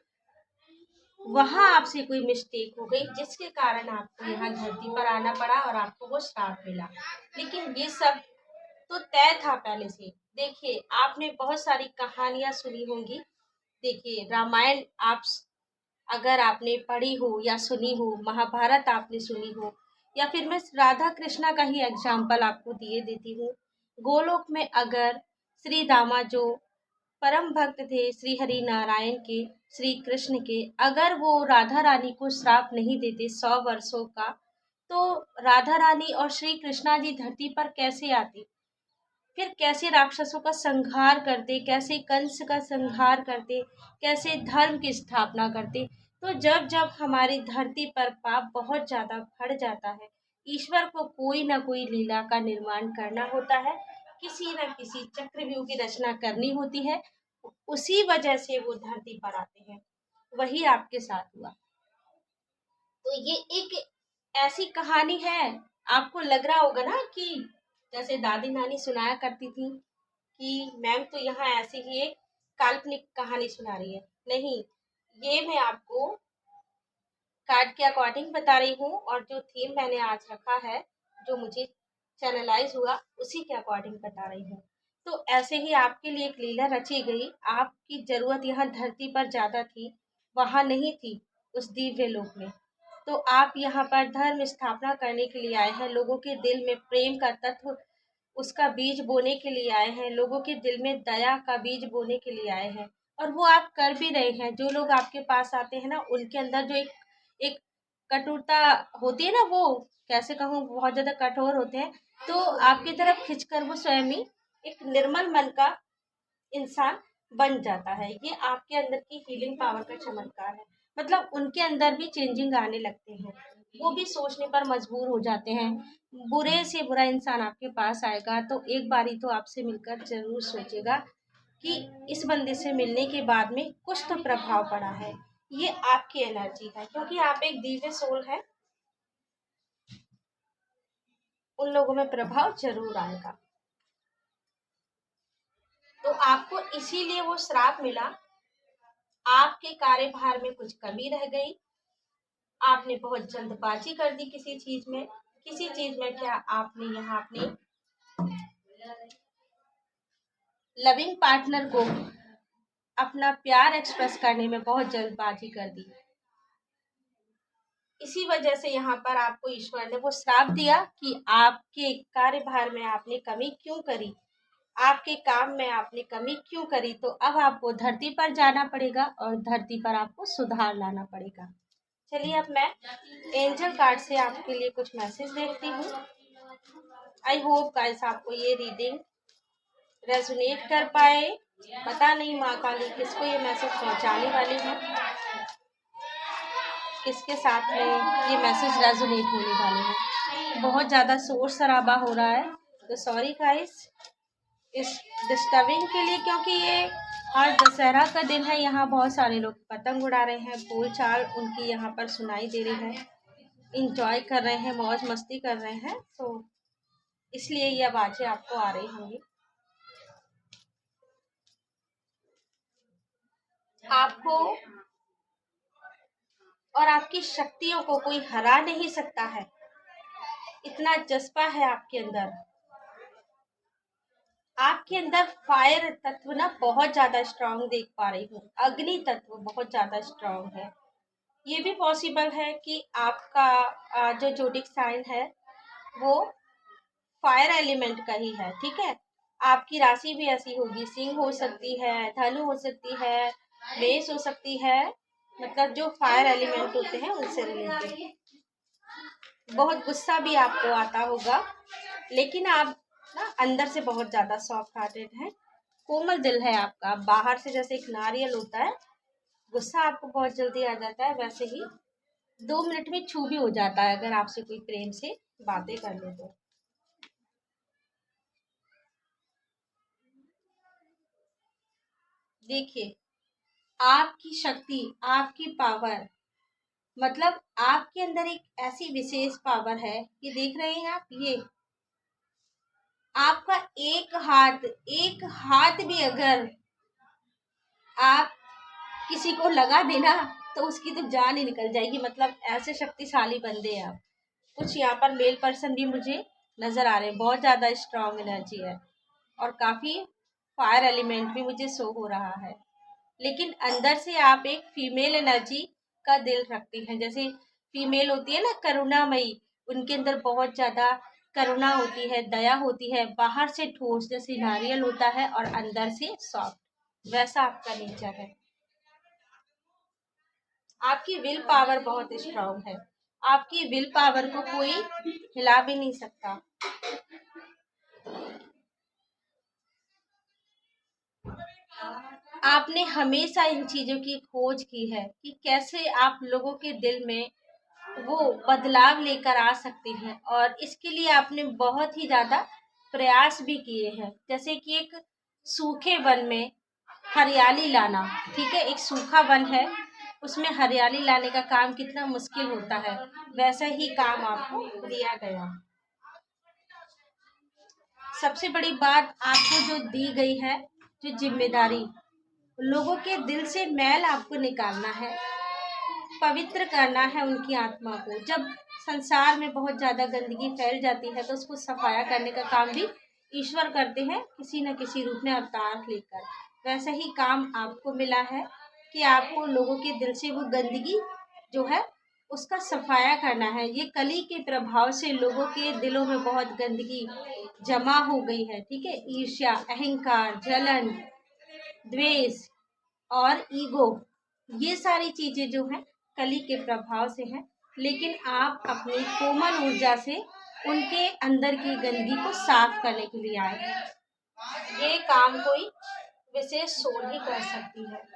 वहां आपसे कोई मिस्टेक हो गई जिसके कारण आपको यहाँ धरती पर आना पड़ा और आपको वो श्राप मिला। लेकिन ये सब तो तय था पहले से। देखिए, आपने बहुत सारी कहानियां सुनी होंगी। देखिए, रामायण आप अगर आपने पढ़ी हो या सुनी हो, महाभारत आपने सुनी हो, या फिर मैं राधा कृष्णा का ही एग्जाम्पल आपको दिए देती हूँ। गोलोक में अगर श्री रामा जो परम भक्त थे श्री हरि नारायण के, श्री कृष्ण के, अगर वो राधा रानी को श्राप नहीं देते 100 वर्षों का, तो राधा रानी और श्री कृष्णा जी धरती पर कैसे आते, फिर कैसे राक्षसों का संहार करते, कैसे कंस का संहार करते, कैसे धर्म की स्थापना करते। तो जब जब हमारी धरती पर पाप बहुत ज्यादा बढ़ जाता है, ईश्वर को कोई ना कोई लीला का निर्माण करना होता है, किसी न किसी चक्रव्यूह की रचना करनी होती है, उसी वजह से वो धरती पर आते हैं। वही आपके साथ हुआ। तो ये एक ऐसी कहानी है, आपको लग रहा होगा ना कि जैसे दादी नानी सुनाया करती थी कि मैम तो यहाँ ऐसी ही एक काल्पनिक कहानी सुना रही है। नहीं, ये मैं आपको कार्ड के अकॉर्डिंग बता रही हूँ, और जो थीम मैंने आज रखा है, जो मुझे चैनलाइज हुआ, उसी के अकॉर्डिंग बता रही हूँ। तो ऐसे ही आपके लिए एक लीला रची गई। आपकी जरूरत यहाँ धरती पर ज्यादा थी, वहां नहीं थी, उस दिव्य लोक में। तो आप यहाँ पर धर्म स्थापना करने के लिए आए हैं, लोगों के दिल में प्रेम का तत्व, उसका बीज बोने के लिए आए हैं, लोगों के दिल में दया का बीज बोने के लिए आए हैं। और वो आप कर भी रहे हैं। जो लोग आपके पास आते हैं ना, उनके अंदर जो एक एक कटुता होती है ना, वो कैसे कहूँ, बहुत ज्यादा कठोर होते हैं, तो आपकी तरफ खिंचकर वो स्वयं ही एक निर्मल मन का इंसान बन जाता है। ये आपके अंदर की हीलिंग पावर का चमत्कार है। मतलब उनके अंदर भी चेंजिंग आने लगते हैं, वो भी सोचने पर मजबूर हो जाते हैं। बुरे से बुरा इंसान आपके पास आएगा तो एक बारी तो आपसे मिलकर जरूर सोचेगा कि इस बंदे से मिलने के बाद में कुछ तो प्रभाव पड़ा है। ये आपकी एनर्जी है, क्योंकि आप एक दिव्य सोल है, उन लोगों में प्रभाव जरूर आएगा। तो आपको इसीलिए वो श्राप मिला। आपके कार्यभार में कुछ कमी रह गई, आपने बहुत जल्दबाजी कर दी किसी चीज में। किसी चीज में क्या, आपने यहाँ अपने लविंग पार्टनर को अपना प्यार एक्सप्रेस करने में बहुत जल्दबाजी कर दी। इसी वजह से यहाँ पर आपको ईश्वर ने वो श्राप दिया कि आपके कार्यभार में आपने कमी क्यों करी, आपके काम में आपने कमी क्यों करी, तो अब आपको धरती पर जाना पड़ेगा और धरती पर आपको सुधार लाना पड़ेगा। चलिए अब मैं एंजल कार्ड से आपके लिए कुछ मैसेज देखती हूँ। आई होप गाइस आपको ये रीडिंग रेजोनेट कर पाए। पता नहीं माँ काली किसको ये मैसेज पहुँचाने वाली है, किसके साथ में ये मैसेज रेजोनेट होने वाले हैं। बहुत ज़्यादा शोर शराबा हो रहा है, तो सॉरी गाइस इस डिस्टर्बिंग के लिए, क्योंकि ये आज दशहरा का दिन है। यहाँ बहुत सारे लोग पतंग उड़ा रहे हैं, बोलचाल उनकी यहाँ पर सुनाई दे रही है, इंजॉय कर रहे हैं, मौज मस्ती कर रहे हैं, तो इसलिए ये आवाज़ें आपको आ रही होंगी। आपको और आपकी शक्तियों को कोई हरा नहीं सकता है, इतना जज्बा है आपके अंदर। आपके अंदर फायर तत्व ना बहुत ज्यादा स्ट्रांग देख पा रही हूँ, अग्नि तत्व बहुत ज्यादा स्ट्रांग है। ये भी पॉसिबल है कि आपका जो जोडिक साइन है वो फायर एलिमेंट का ही है, ठीक है। आपकी राशि भी ऐसी होगी, सिंह हो सकती है, धनु हो सकती है, मेष हो सकती है, मतलब जो फायर एलिमेंट होते हैं उनसे रिलेटेड। बहुत गुस्सा भी आपको आता होगा, लेकिन आप ना अंदर से बहुत ज्यादा सॉफ्ट हार्टेड है, कोमल दिल है आपका। बाहर से जैसे एक नारियल होता है, गुस्सा आपको बहुत जल्दी आ जाता है, वैसे ही 2 मिनट में छू भी हो जाता है अगर आपसे कोई प्रेम से बातें कर ले तो। देखिए आपकी शक्ति, आपकी पावर, मतलब आपके अंदर एक ऐसी विशेष पावर है कि देख रहे हैं आप, ये आपका एक हाथ भी अगर आप किसी को लगा देना तो उसकी तो जान ही निकल जाएगी, मतलब ऐसे शक्तिशाली बंदे हैं आप। कुछ यहाँ पर मेल पर्सन भी मुझे नजर आ रहे हैं, बहुत ज्यादा स्ट्रांग एनर्जी है और काफी फायर एलिमेंट भी मुझे शो हो रहा है। लेकिन अंदर से आप एक फीमेल एनर्जी का दिल रखती हैं, जैसे फीमेल होती है ना करुणामयी, उनके अंदर बहुत ज्यादा करुणा होती है, दया होती है, बाहर से ठोस जैसे नारियल होता है और अंदर से सॉफ्ट, वैसा आपका नेचर है। आपकी विल पावर बहुत स्ट्रांग है, आपकी विल पावर को कोई हिला भी नहीं सकता। आपने हमेशा इन चीजों की खोज की है कि कैसे आप लोगों के दिल में वो बदलाव लेकर आ सकते हैं, और इसके लिए आपने बहुत ही ज्यादा प्रयास भी किए हैं। जैसे कि एक सूखे वन में हरियाली लाना, ठीक है, एक सूखा वन है उसमें हरियाली लाने का काम कितना मुश्किल होता है, वैसा ही काम आपको दिया गया। सबसे बड़ी बात आपको जो दी गई है, जो जिम्मेदारी, लोगों के दिल से मैल आपको निकालना है, पवित्र करना है उनकी आत्मा को। जब संसार में बहुत ज्यादा गंदगी फैल जाती है तो उसको सफाया करने का काम भी ईश्वर करते हैं, किसी न किसी रूप में अवतार लेकर। वैसा ही काम आपको मिला है कि आपको लोगों के दिल से वो गंदगी जो है उसका सफाया करना है। ये कली के प्रभाव से लोगों के दिलों में बहुत गंदगी जमा हो गई है, ठीक है। ईर्ष्या, अहंकार, जलन, द्वेष और ईगो, ये सारी चीजें जो हैं कली के प्रभाव से हैं। लेकिन आप अपनी कोमल ऊर्जा से उनके अंदर की गंदगी को साफ करने के लिए आए हैं। ये काम कोई विशेष सोल ही कर सकती है।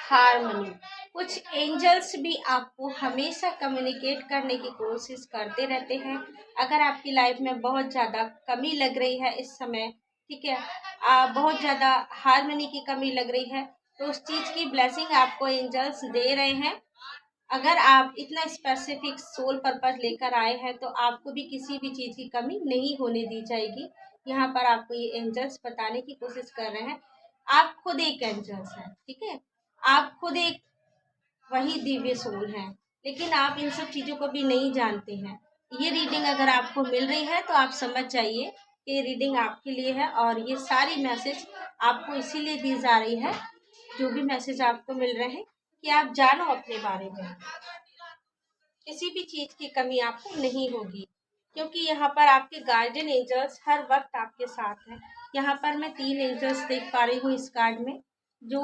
हारमोनी, कुछ एंजल्स भी आपको हमेशा कम्युनिकेट करने की कोशिश करते रहते हैं। अगर आपकी लाइफ में बहुत ज़्यादा कमी लग रही है इस समय, ठीक है, बहुत ज़्यादा हारमोनी की कमी लग रही है, तो उस चीज़ की ब्लेसिंग आपको एंजल्स दे रहे हैं। अगर आप इतना स्पेसिफिक सोल पर्पस लेकर आए हैं तो आपको भी किसी भी चीज़ की कमी नहीं होने दी जाएगी। यहाँ पर आपको ये एंजल्स बताने की कोशिश कर रहे हैं, आप खुद एक एंजल्स हैं, ठीक है। आप खुद एक वही दिव्य सोल है। लेकिन आप इन सब चीज़ों को भी नहीं जानते हैं। ये रीडिंग अगर आपको मिल रही है तो आप समझ जाइए कि ये रीडिंग आपके लिए है, और ये सारी मैसेज आपको इसीलिए दी जा रही है, जो भी मैसेज आपको मिल रहे हैं, कि आप जानो अपने बारे में। किसी भी चीज़ की कमी आपको नहीं होगी, क्योंकि यहाँ पर आपके गार्डियन एंजल्स हर वक्त आपके साथ हैं। यहाँ पर मैं 3 एंजल्स देख पा रही हूँ इस कार्ड में, जो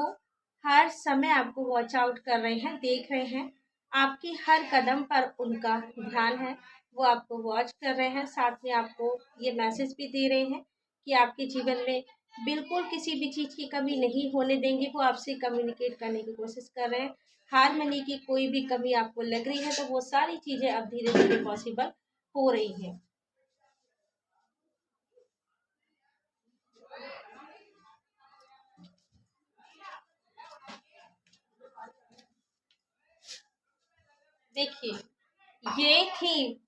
हर समय आपको वॉच आउट कर रहे हैं, देख रहे हैं। आपकी हर कदम पर उनका ध्यान है, वो आपको वॉच कर रहे हैं। साथ में आपको ये मैसेज भी दे रहे हैं कि आपके जीवन में बिल्कुल किसी भी चीज़ की कमी नहीं होने देंगे। वो आपसे कम्युनिकेट करने की कोशिश कर रहे हैं। हारमोनी की कोई भी कमी आपको लग रही है तो वो सारी चीज़ें अब धीरे धीरे पॉसिबल हो रही हैं। देखिए, ये थी,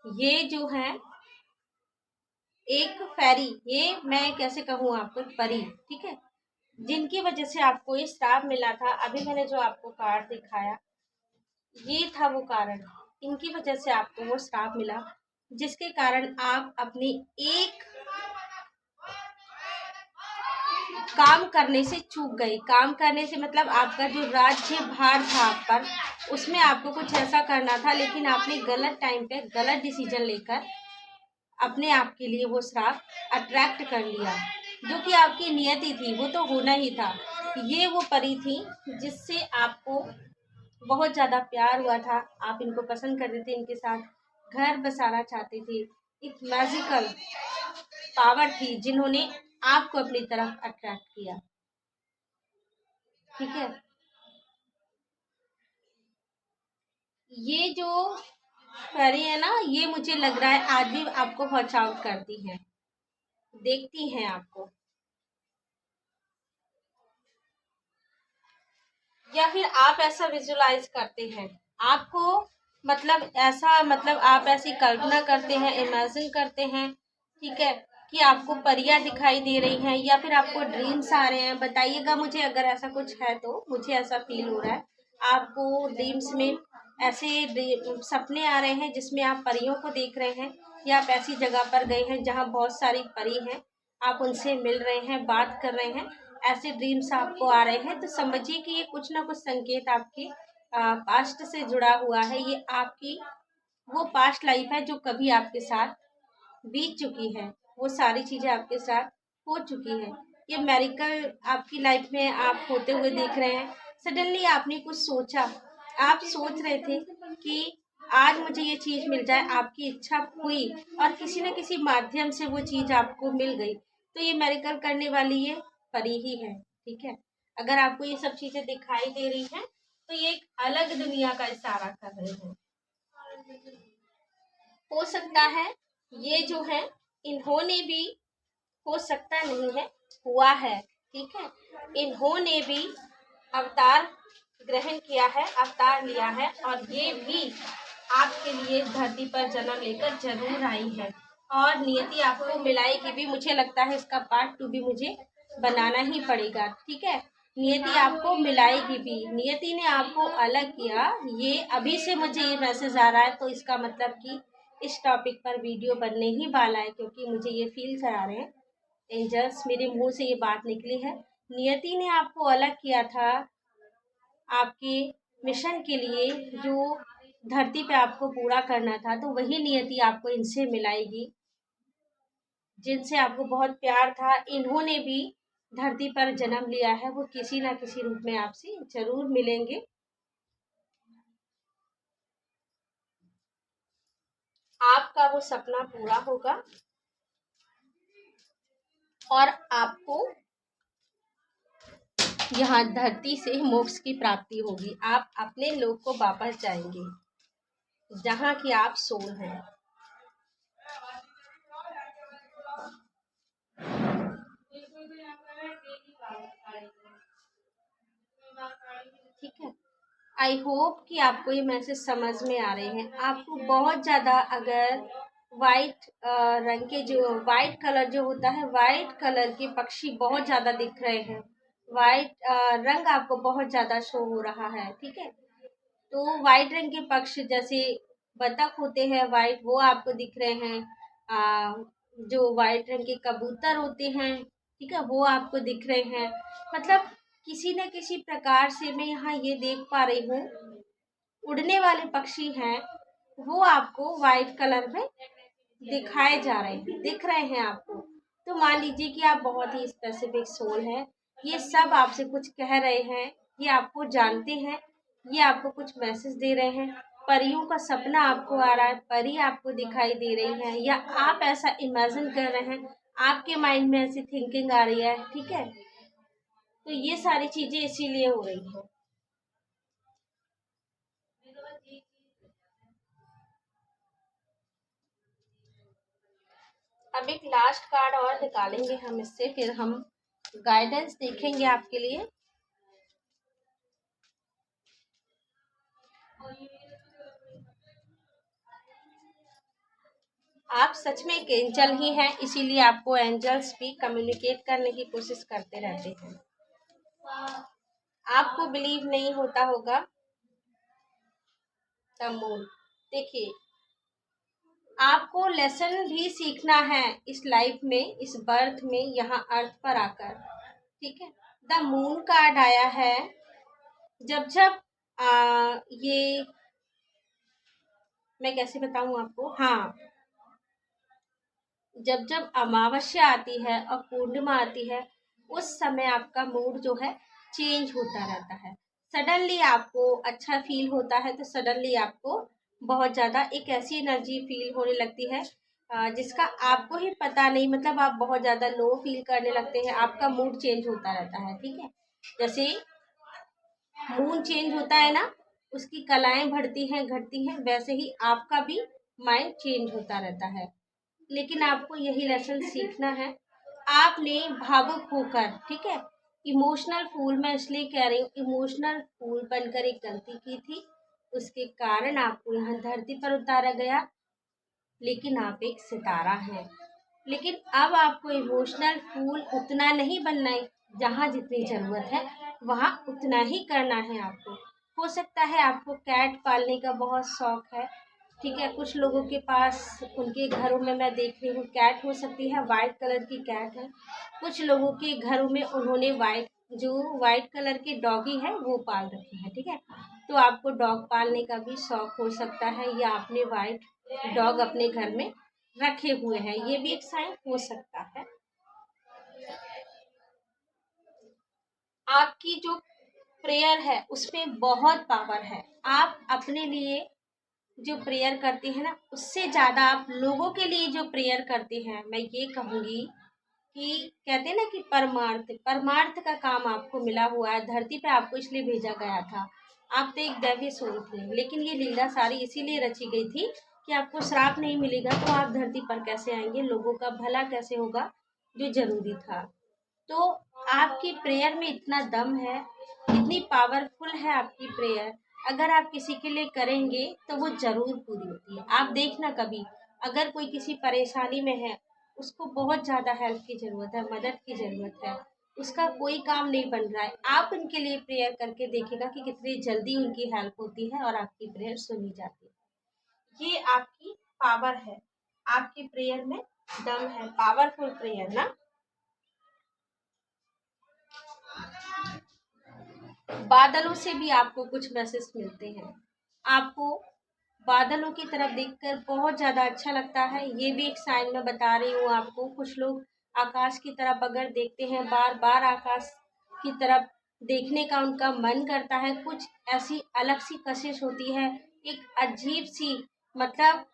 ये जो है एक फेरी, ये मैं कैसे कहूँ आपको, परी, ठीक है, जिनकी वजह से आपको ये श्राप मिला था। अभी मैंने जो आपको कार्ड दिखाया, ये था वो कारण। इनकी वजह से आपको वो श्राप मिला, जिसके कारण आप अपनी एक काम करने से चूक गई। काम करने से मतलब आपका जो राज्य भार था आप पर, उसमें आपको कुछ ऐसा करना था, लेकिन आपने गलत टाइम पे गलत डिसीजन लेकर अपने आप के लिए वो श्राप अट्रैक्ट कर लिया। जो कि आपकी नियति थी, वो तो होना ही था। ये वो परी थी जिससे आपको बहुत ज़्यादा प्यार हुआ था। आप इनको पसंद करते थे, इनके साथ घर बसाना चाहते थे। एक मैजिकल पावर थी जिन्होंने आपको अपनी तरफ अट्रैक्ट किया, ठीक है। ये जो फेरी है ना, ये मुझे लग रहा है आज भी आपको वॉच आउट करती हैं, देखती हैं आपको, या फिर आप ऐसा विजुलाइज करते हैं आपको, मतलब ऐसा, मतलब आप ऐसी कल्पना करते हैं, इमेजिन करते हैं, ठीक है, कि आपको परियां दिखाई दे रही हैं, या फिर आपको ड्रीम्स आ रहे हैं। बताइएगा मुझे अगर ऐसा कुछ है तो। मुझे ऐसा फील हो रहा है आपको ड्रीम्स में ऐसे सपने आ रहे हैं जिसमें आप परियों को देख रहे हैं, या आप ऐसी जगह पर गए हैं जहाँ बहुत सारी परी हैं, आप उनसे मिल रहे हैं, बात कर रहे हैं, ऐसे ड्रीम्स आपको आ रहे हैं, तो समझिए कि ये कुछ ना कुछ संकेत आपके पास्ट से जुड़ा हुआ है। ये आपकी वो पास्ट लाइफ है जो कभी आपके साथ बीत चुकी है, वो सारी चीजें आपके साथ हो चुकी है। ये मेरिकल आपकी लाइफ में आप होते हुए देख रहे हैं। सडनली आपने कुछ सोचा, आप सोच रहे थे कि आज मुझे ये चीज मिल जाए, आपकी इच्छा हुई और किसी न किसी माध्यम से वो चीज आपको मिल गई, तो ये मेरिकल करने वाली ये परी ही है, ठीक है। अगर आपको ये सब चीजें दिखाई दे रही हैं तो ये एक अलग दुनिया का इशारा कर रहे हैं। हो सकता है ये जो है, इन्होंने भी, हो सकता नहीं है, हुआ है, ठीक है, इन्होंने भी अवतार ग्रहण किया है, अवतार लिया है, और ये भी आपके लिए धरती पर जन्म लेकर जरूर आई है, और नियति आपको मिलाएगी भी। मुझे लगता है इसका पार्ट 2 भी मुझे बनाना ही पड़ेगा, ठीक है। नियति आपको मिलाएगी भी, नियति ने आपको अलग किया, ये अभी से मुझे ये मैसेज आ रहा है, तो इसका मतलब कि इस टॉपिक पर वीडियो बनने ही वाला है, क्योंकि मुझे ये फील करा रहे हैं एंजल्स, मेरे मुंह से ये बात निकली है। नियति ने आपको अलग किया था आपके मिशन के लिए, जो धरती पे आपको पूरा करना था, तो वही नियति आपको इनसे मिलाएगी जिनसे आपको बहुत प्यार था। इन्होंने भी धरती पर जन्म लिया है, वो किसी ना किसी रूप में आपसे जरूर मिलेंगे। आपका वो सपना पूरा होगा और आपको यहाँ धरती से मोक्ष की प्राप्ति होगी। आप अपने लोक को वापस जाएंगे जहाँ की आप सोल हैं। ठीक है, आई होप कि आपको ये मैसेज समझ में आ रहे हैं। आपको बहुत ज़्यादा अगर वाइट रंग के, जो वाइट कलर जो होता है, वाइट कलर के पक्षी बहुत ज़्यादा दिख रहे हैं, वाइट रंग आपको बहुत ज़्यादा शो हो रहा है, ठीक है। तो वाइट रंग के पक्ष जैसे बतख होते हैं वाइट, वो आपको दिख रहे हैं। जो वाइट रंग के कबूतर होते हैं, ठीक है, वो आपको दिख रहे हैं। मतलब किसी न किसी प्रकार से मैं यहाँ ये देख पा रही हूँ, उड़ने वाले पक्षी हैं, वो आपको वाइट कलर में दिखाए जा रहे हैं, दिख रहे हैं आपको। तो मान लीजिए कि आप बहुत ही स्पेसिफिक सोल है, ये सब आपसे कुछ कह रहे हैं, ये आपको जानते हैं, ये आपको कुछ मैसेज दे रहे हैं। परियों का सपना आपको आ रहा है, परी आपको दिखाई दे रही है, या आप ऐसा इमेजिन कर रहे हैं, आपके माइंड में ऐसी थिंकिंग आ रही है, ठीक है। तो ये सारी चीजें इसीलिए हो रही है। अब एक लास्ट कार्ड और निकालेंगे हम इससे, फिर हम गाइडेंस देखेंगे आपके लिए। आप सच में एक एंजल ही हैं, इसीलिए आपको एंजल्स भी कम्युनिकेट करने की कोशिश करते रहते हैं। आपको बिलीव नहीं होता होगा द मून। देखिए, आपको लेसन भी सीखना है इस लाइफ में, इस बर्थ में, यहाँ अर्थ पर आकर, ठीक है। द मून कार्ड आया है। जब जब ये मैं कैसे बताऊं आपको, हाँ, जब जब अमावस्या आती है और पूर्णिमा आती है, उस समय आपका मूड जो है चेंज होता रहता है। सडनली आपको अच्छा फील होता है, तो सडनली आपको बहुत ज़्यादा एक ऐसी एनर्जी फील होने लगती है जिसका आपको ही पता नहीं, मतलब आप बहुत ज़्यादा लो फील करने लगते हैं, आपका मूड चेंज होता रहता है, ठीक है। जैसे मूड चेंज होता है ना, उसकी कलाएं बढ़ती हैं घटती हैं, वैसे ही आपका भी माइंड चेंज होता रहता है। लेकिन आपको यही लेसन सीखना है। आपने भावुक होकर, ठीक है, इमोशनल फूल, मैं इसलिए कह रही हूँ, इमोशनल फूल बनकर एक गलती की थी, उसके कारण आपको यहाँ धरती पर उतारा गया। लेकिन आप एक सितारा हैं। लेकिन अब आपको इमोशनल फूल उतना नहीं बनना है, जहाँ जितनी ज़रूरत है वहाँ उतना ही करना है आपको। हो सकता है आपको कैट पालने का बहुत शौक है, ठीक है, कुछ लोगों के पास उनके घरों में मैं देख रही हूँ कैट हो सकती है, वाइट कलर की कैट है। कुछ लोगों के घरों में उन्होंने वाइट कलर के डॉगी है वो पाल रखे हैं, ठीक है। तो आपको डॉग पालने का भी शौक हो सकता है, या आपने वाइट डॉग अपने घर में रखे हुए हैं, ये भी एक साइन हो सकता है। आपकी जो प्रेयर है उसमें बहुत पावर है। आप अपने लिए जो प्रेयर करते हैं ना, उससे ज़्यादा आप लोगों के लिए जो प्रेयर करते हैं, मैं ये कहूँगी कि कहते हैं ना कि परमार्थ परमार्थ का काम आपको मिला हुआ है। धरती पे आपको इसलिए भेजा गया था। आप तो एक दैवीय सोल थे, लेकिन ये लीला सारी इसीलिए रची गई थी कि आपको श्राप नहीं मिलेगा तो आप धरती पर कैसे आएंगे, लोगों का भला कैसे होगा, जो जरूरी था। तो आपकी प्रेयर में इतना दम है, इतनी पावरफुल है आपकी प्रेयर। अगर आप किसी के लिए करेंगे तो वो जरूर पूरी होती है। आप देखना कभी, अगर कोई किसी परेशानी में है, उसको बहुत ज़्यादा हेल्प की ज़रूरत है, मदद की ज़रूरत है, उसका कोई काम नहीं बन रहा है, आप उनके लिए प्रेयर करके देखिएगा कि कितनी जल्दी उनकी हेल्प होती है और आपकी प्रेयर सुनी जाती है। ये आपकी पावर है, आपकी प्रेयर में दम है, पावरफुल प्रेयर ना। बादलों से भी आपको कुछ मैसेज मिलते हैं। आपको बादलों की तरफ देखकर बहुत ज़्यादा अच्छा लगता है, ये भी एक साइन मैं बता रही हूँ आपको। कुछ लोग आकाश की तरफ अगर देखते हैं, बार बार आकाश की तरफ देखने का उनका मन करता है। कुछ ऐसी अलग सी कशिश होती है, एक अजीब सी, मतलब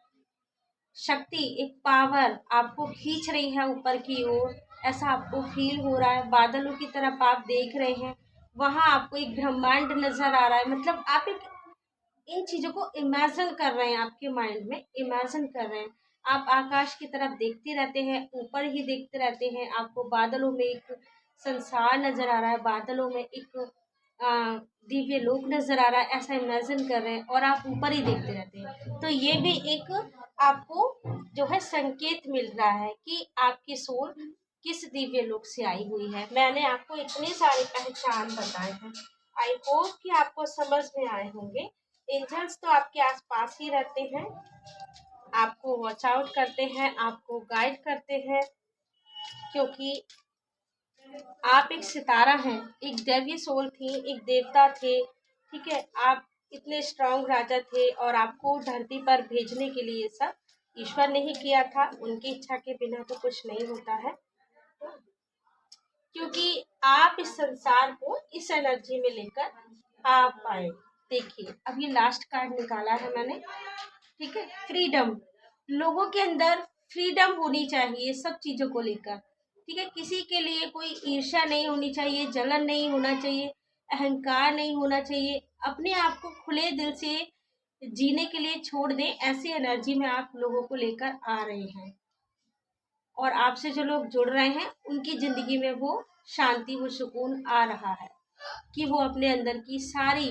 शक्ति, एक पावर आपको खींच रही है ऊपर की ओर, ऐसा आपको फील हो रहा है। बादलों की तरफ आप देख रहे हैं, वहां आपको एक ब्रह्मांड नजर आ रहा है, मतलब आप एक इन चीजों को इमेजिन कर रहे हैं, आपके माइंड में इमेजिन कर रहे हैं। आप आकाश की तरफ देखते रहते हैं, ऊपर ही देखते रहते हैं, आपको बादलों में एक संसार नजर आ रहा है, बादलों में एक दिव्य लोक नजर आ रहा है, ऐसा इमेजिन कर रहे हैं और आप ऊपर ही देखते रहते हैं। तो ये भी एक आपको जो है संकेत मिल रहा है कि आपकी सोल किस दिव्य लोक से आई हुई है। मैंने आपको इतने सारे पहचान बताए हैं, आई होप कि आपको समझ में आए होंगे। एंजल्स तो आपके आसपास ही रहते हैं, आपको वॉच आउट करते हैं, आपको गाइड करते हैं, क्योंकि आप एक सितारा हैं, एक दैवीय सोल थी, एक देवता थे, ठीक है। आप इतने स्ट्रांग राजा थे और आपको धरती पर भेजने के लिए सब ईश्वर ने ही किया था। उनकी इच्छा के बिना तो कुछ नहीं होता है, क्योंकि आप इस संसार को इस एनर्जी में लेकर आ पाए। देखिए अब ये लास्ट कार्ड निकाला है मैंने, ठीक है। फ्रीडम, लोगों के अंदर फ्रीडम होनी चाहिए सब चीजों को लेकर, ठीक है। किसी के लिए कोई ईर्ष्या नहीं होनी चाहिए, जलन नहीं होना चाहिए, अहंकार नहीं होना चाहिए। अपने आप को खुले दिल से जीने के लिए छोड़ दें, ऐसी एनर्जी में आप लोगों को लेकर आ रहे हैं। और आपसे जो लोग जुड़ रहे हैं उनकी जिंदगी में वो शांति, वो सुकून आ रहा है कि वो अपने अंदर की सारी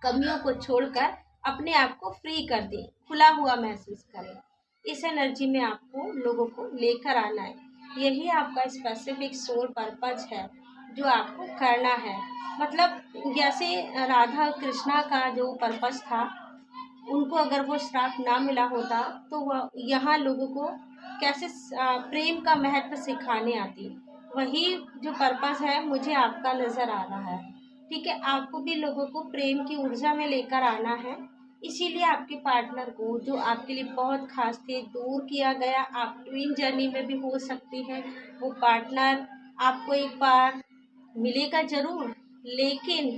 कमियों को छोड़कर अपने आप को फ्री कर दें, खुला हुआ महसूस करें। इस एनर्जी में आपको लोगों को लेकर आना है। यही आपका स्पेसिफिक सोल पर्पज है जो आपको करना है। मतलब जैसे राधा कृष्णा का जो पर्पज था, उनको अगर वो श्राप ना मिला होता तो वह यहाँ लोगों को कैसे प्रेम का महत्व सिखाने आती। वही जो पर्पस है मुझे आपका नज़र आ रहा है, ठीक है। आपको भी लोगों को प्रेम की ऊर्जा में लेकर आना है। इसीलिए आपके पार्टनर को, जो आपके लिए बहुत खास थे, दूर किया गया। आप ट्विन जर्नी में भी हो सकती हैं। वो पार्टनर आपको एक बार मिलेगा जरूर, लेकिन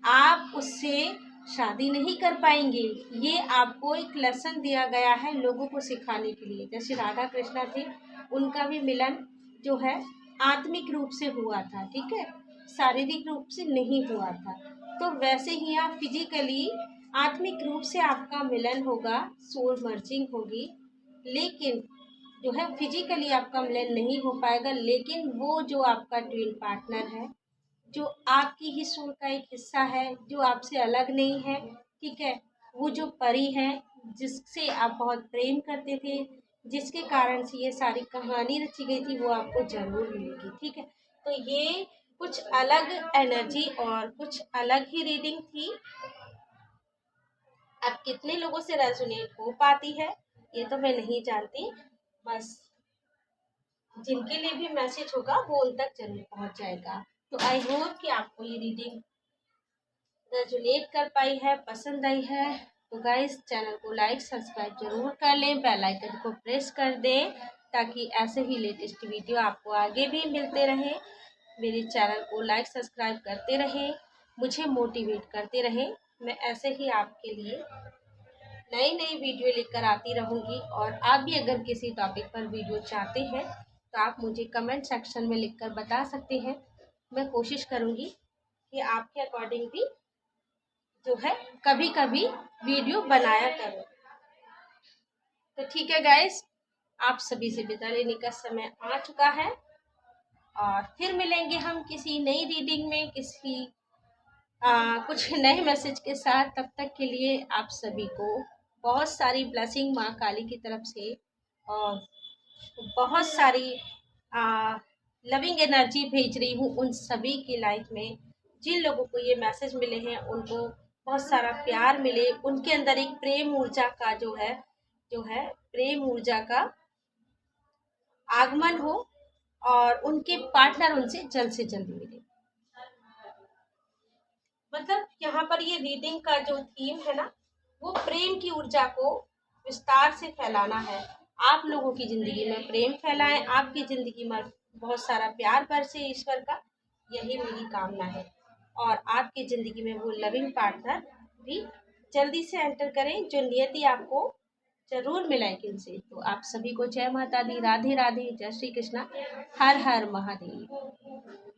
आप उससे शादी नहीं कर पाएंगे। ये आपको एक लेसन दिया गया है लोगों को सिखाने के लिए। जैसे राधा कृष्णा थे, उनका भी मिलन जो है आत्मिक रूप से हुआ था, ठीक है, शारीरिक रूप से नहीं हुआ था। तो वैसे ही आप फिजिकली आत्मिक रूप से आपका मिलन होगा, सोल मर्जिंग होगी, लेकिन जो है फिजिकली आपका मिलन नहीं हो पाएगा। लेकिन वो जो आपका ट्विन पार्टनर है, जो आपकी ही सोल का एक हिस्सा है, जो आपसे अलग नहीं है, ठीक है, वो जो परी है जिससे आप बहुत प्रेम करते थे, जिसके कारण से ये सारी कहानी रची गई थी, वो आपको जरूर मिलेगी, ठीक है। तो ये कुछ अलग एनर्जी और कुछ अलग ही रीडिंग थी। अब कितने लोगों से रेजोनेट हो पाती है ये तो मैं नहीं जानती, बस जिनके लिए भी मैसेज होगा वो उन तक जरूर पहुंच जाएगा। तो आई होप कि आपको ये रीडिंग रेजोनेट कर पाई है, पसंद आई है। तो गाइस चैनल को लाइक सब्सक्राइब जरूर कर लें, बेल आइकन को प्रेस कर दें, ताकि ऐसे ही लेटेस्ट वीडियो आपको आगे भी मिलते रहे। मेरे चैनल को लाइक सब्सक्राइब करते रहें, मुझे मोटिवेट करते रहें। मैं ऐसे ही आपके लिए नई नई वीडियो लेकर आती रहूँगी। और आप भी अगर किसी टॉपिक पर वीडियो चाहते हैं तो आप मुझे कमेंट सेक्शन में लिखकर बता सकते हैं। मैं कोशिश करूँगी कि आपके अकॉर्डिंग भी जो है कभी कभी वीडियो बनाया करूँ। तो ठीक है गाइस, आप सभी से विदा लेने का समय आ चुका है और फिर मिलेंगे हम किसी नई रीडिंग में, किसी कुछ नए मैसेज के साथ। तब तक के लिए आप सभी को बहुत सारी ब्लेसिंग माँ काली की तरफ से, और बहुत सारी लविंग एनर्जी भेज रही हूँ उन सभी की लाइफ में। जिन लोगों को ये मैसेज मिले हैं उनको बहुत सारा प्यार मिले, उनके अंदर एक प्रेम ऊर्जा का जो है प्रेम ऊर्जा का आगमन हो, और उनके पार्टनर उनसे जल्द से जल्द मिले। मतलब यहाँ पर ये रीडिंग का जो थीम है ना, वो प्रेम की ऊर्जा को विस्तार से फैलाना है। आप लोगों की जिंदगी में प्रेम फैलाएं, आपकी जिंदगी में बहुत सारा प्यार बरसे ईश्वर का, यही मेरी कामना है। और आपकी जिंदगी में वो लविंग पार्टनर भी जल्दी से एंटर करें, जो नियति आपको जरूर मिलाएगी उनसे। तो आप सभी को जय माता दी, राधे राधे, जय श्री कृष्णा, हर हर महादेव।